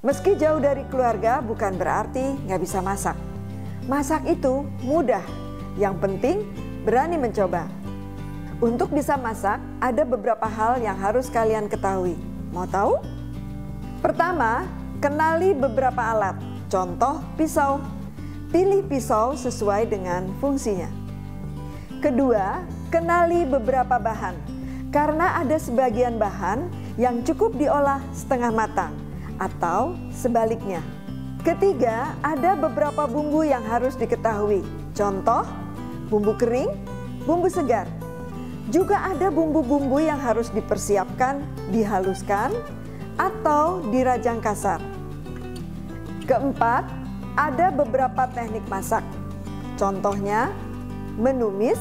Meski jauh dari keluarga bukan berarti nggak bisa masak. Masak itu mudah, yang penting berani mencoba. Untuk bisa masak, ada beberapa hal yang harus kalian ketahui. Mau tahu? Pertama, kenali beberapa alat. Contoh, pisau. Pilih pisau sesuai dengan fungsinya. Kedua, kenali beberapa bahan. Karena ada sebagian bahan yang cukup diolah setengah matang atau sebaliknya. Ketiga, ada beberapa bumbu yang harus diketahui. Contoh, bumbu kering, bumbu segar. Juga ada bumbu-bumbu yang harus dipersiapkan, dihaluskan, atau dirajang kasar. Keempat, ada beberapa teknik masak. Contohnya, menumis,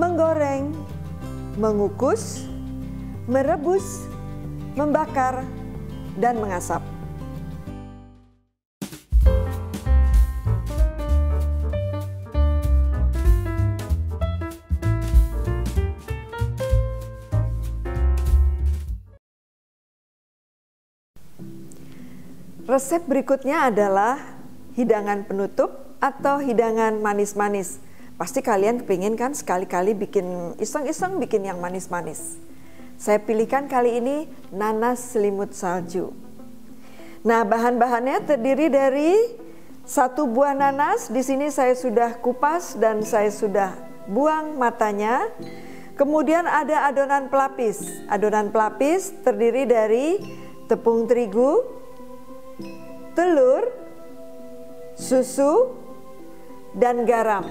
menggoreng, mengukus, merebus, membakar, dan mengasap. Resep berikutnya adalah hidangan penutup atau hidangan manis-manis. Pasti kalian kepingin kan sekali-kali bikin iseng-iseng bikin yang manis-manis. Saya pilihkan kali ini nanas selimut salju. Nah, bahan-bahannya terdiri dari 1 buah nanas. Di sini saya sudah kupas dan saya sudah buang matanya. Kemudian ada adonan pelapis. Adonan pelapis terdiri dari tepung terigu, telur, susu, dan garam.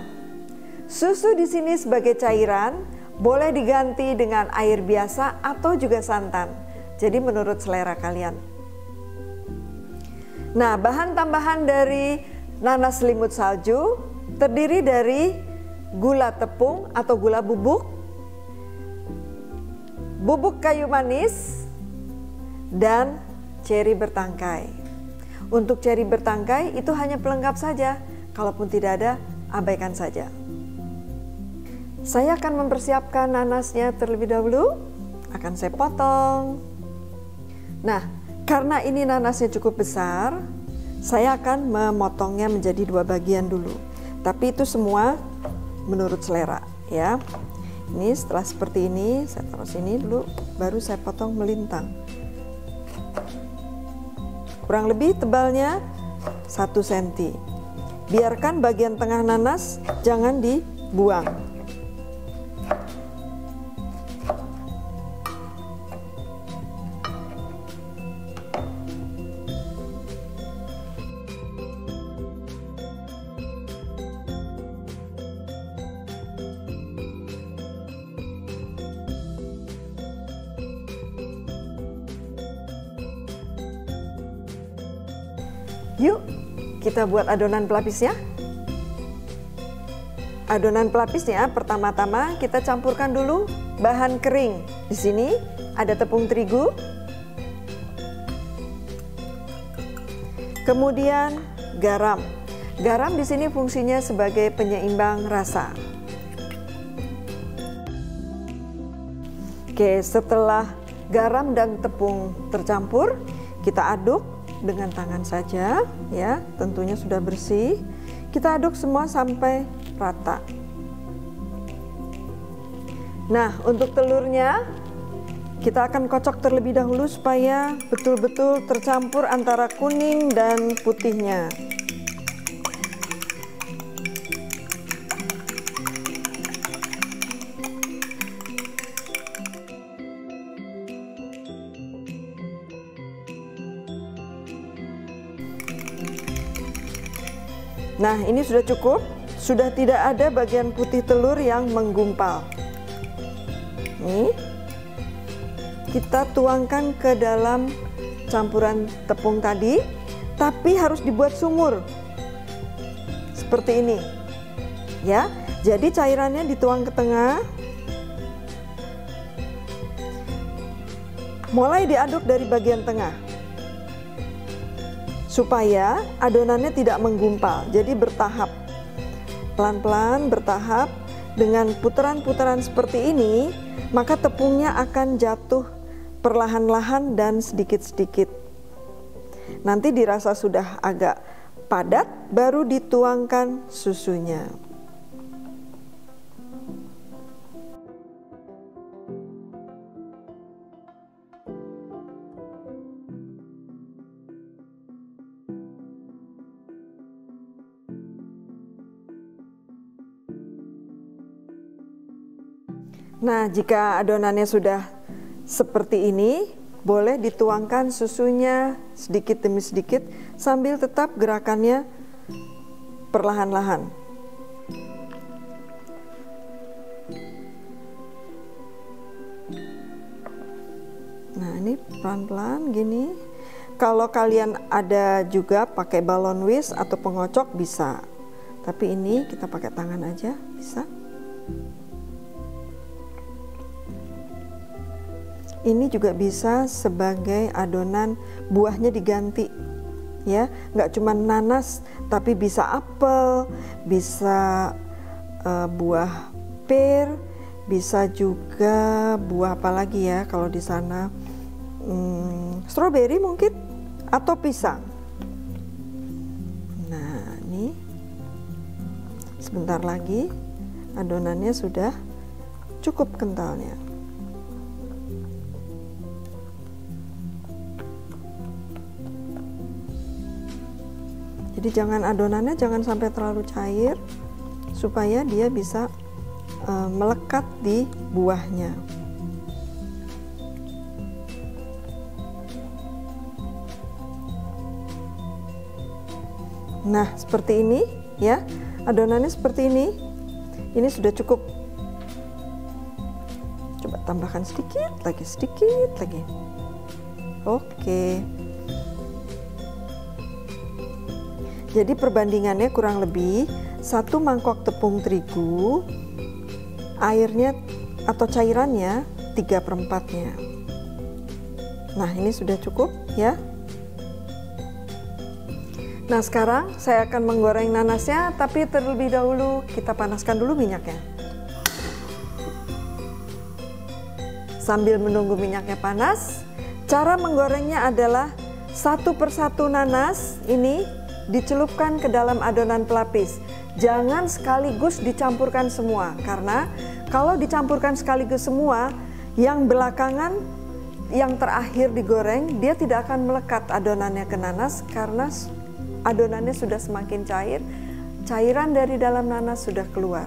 Susu di sini sebagai cairan, boleh diganti dengan air biasa atau juga santan. Jadi menurut selera kalian. Nah, bahan tambahan dari nanas selimut salju terdiri dari gula tepung atau gula bubuk, bubuk kayu manis, dan ceri bertangkai. Untuk ceri bertangkai itu hanya pelengkap saja. Kalaupun tidak ada, abaikan saja. Saya akan mempersiapkan nanasnya terlebih dahulu. Akan saya potong. Nah, karena ini nanasnya cukup besar, saya akan memotongnya menjadi 2 bagian dulu. Tapi itu semua menurut selera, ya. Ini setelah seperti ini, saya taruh sini dulu, baru saya potong melintang. Kurang lebih tebalnya 1 cm. Biarkan bagian tengah nanas jangan dibuang. Yuk, kita buat adonan pelapisnya. Adonan pelapisnya pertama-tama kita campurkan dulu bahan kering. Di sini ada tepung terigu. Kemudian garam. Garam di sini fungsinya sebagai penyeimbang rasa. Oke, setelah garam dan tepung tercampur, kita aduk dengan tangan saja, ya, tentunya sudah bersih. Kita aduk semua sampai rata. Nah, untuk telurnya kita akan kocok terlebih dahulu supaya betul-betul tercampur antara kuning dan putihnya. Nah, ini sudah cukup, sudah tidak ada bagian putih telur yang menggumpal. Nih, kita tuangkan ke dalam campuran tepung tadi, tapi harus dibuat sumur. Seperti ini. Ya, jadi cairannya dituang ke tengah. Mulai diaduk dari bagian tengah. Supaya adonannya tidak menggumpal, jadi bertahap, pelan-pelan bertahap. Dengan putaran-putaran seperti ini, maka tepungnya akan jatuh perlahan-lahan dan sedikit-sedikit. Nanti dirasa sudah agak padat, baru dituangkan susunya. Nah, jika adonannya sudah seperti ini, boleh dituangkan susunya sedikit demi sedikit sambil tetap gerakannya perlahan-lahan. Nah, ini pelan-pelan gini. Kalau kalian ada juga pakai balon whisk atau pengocok bisa. Tapi ini kita pakai tangan aja, bisa. Ini juga bisa sebagai adonan, buahnya diganti, ya, nggak cuma nanas, tapi bisa apel, bisa buah pir, bisa juga buah apa lagi ya kalau di sana, stroberi mungkin, atau pisang. Nah, ini sebentar lagi adonannya sudah cukup kentalnya. Jadi adonannya jangan sampai terlalu cair supaya dia bisa melekat di buahnya. Nah, seperti ini ya. Adonannya seperti ini. Ini sudah cukup. Coba tambahkan sedikit lagi. Oke. Jadi perbandingannya kurang lebih 1 mangkok tepung terigu, airnya atau cairannya 3/4-nya. Nah, ini sudah cukup ya. Nah, sekarang saya akan menggoreng nanasnya, tapi terlebih dahulu kita panaskan dulu minyaknya. Sambil menunggu minyaknya panas, cara menggorengnya adalah 1 persatu nanas ini dicelupkan ke dalam adonan pelapis. Jangan sekaligus dicampurkan semua, karena kalau dicampurkan sekaligus semua, yang belakangan, yang terakhir digoreng, dia tidak akan melekat adonannya ke nanas karena adonannya sudah semakin cair, cairan dari dalam nanas sudah keluar.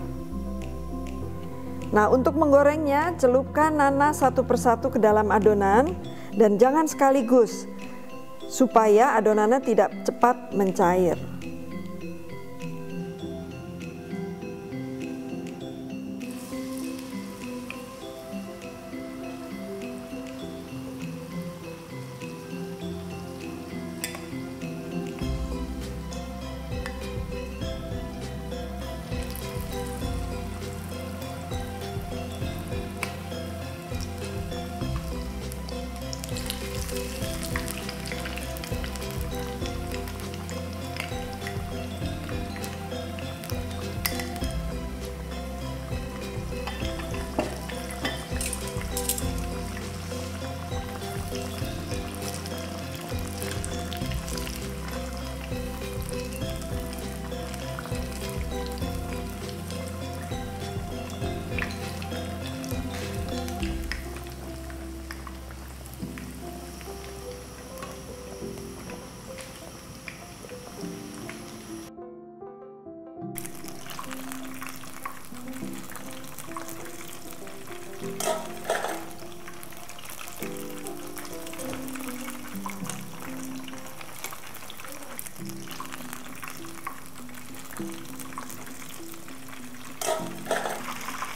Nah, untuk menggorengnya, celupkan nanas 1 persatu ke dalam adonan dan jangan sekaligus, supaya adonannya tidak cepat mencair.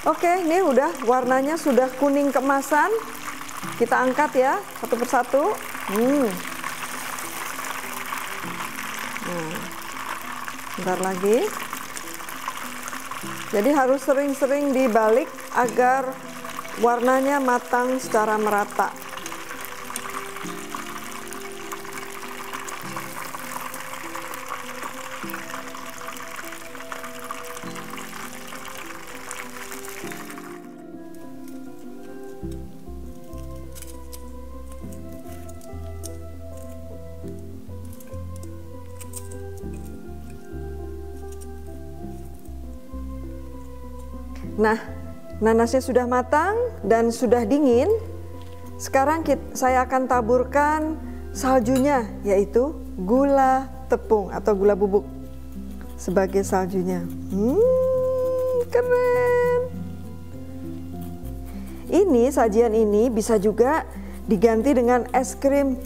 Oke, ini udah warnanya sudah kuning keemasan. Kita angkat ya, satu persatu. Nah, bentar lagi. Jadi harus sering-sering dibalik agar warnanya matang secara merata. Nah, nanasnya sudah matang dan sudah dingin. Sekarang saya akan taburkan saljunya, yaitu gula tepung atau gula bubuk sebagai saljunya. Keren. Ini sajian ini bisa juga diganti dengan es krim.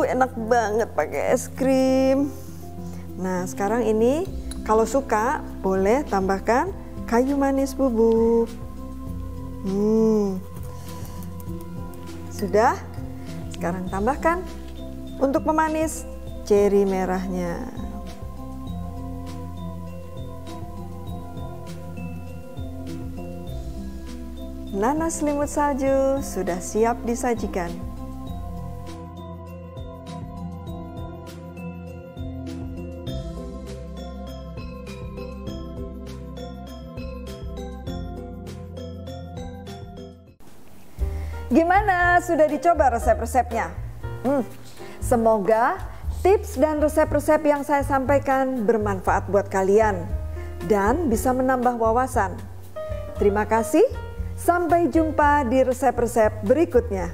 Enak banget pakai es krim. Nah, sekarang ini kalau suka boleh tambahkan kayu manis bubuk. Sudah. Sekarang tambahkan untuk pemanis ceri merahnya. Nanas selimut salju sudah siap disajikan. Gimana? Sudah dicoba resep-resepnya? Semoga tips dan resep-resep yang saya sampaikan bermanfaat buat kalian dan bisa menambah wawasan. Terima kasih. Sampai jumpa di resep-resep berikutnya.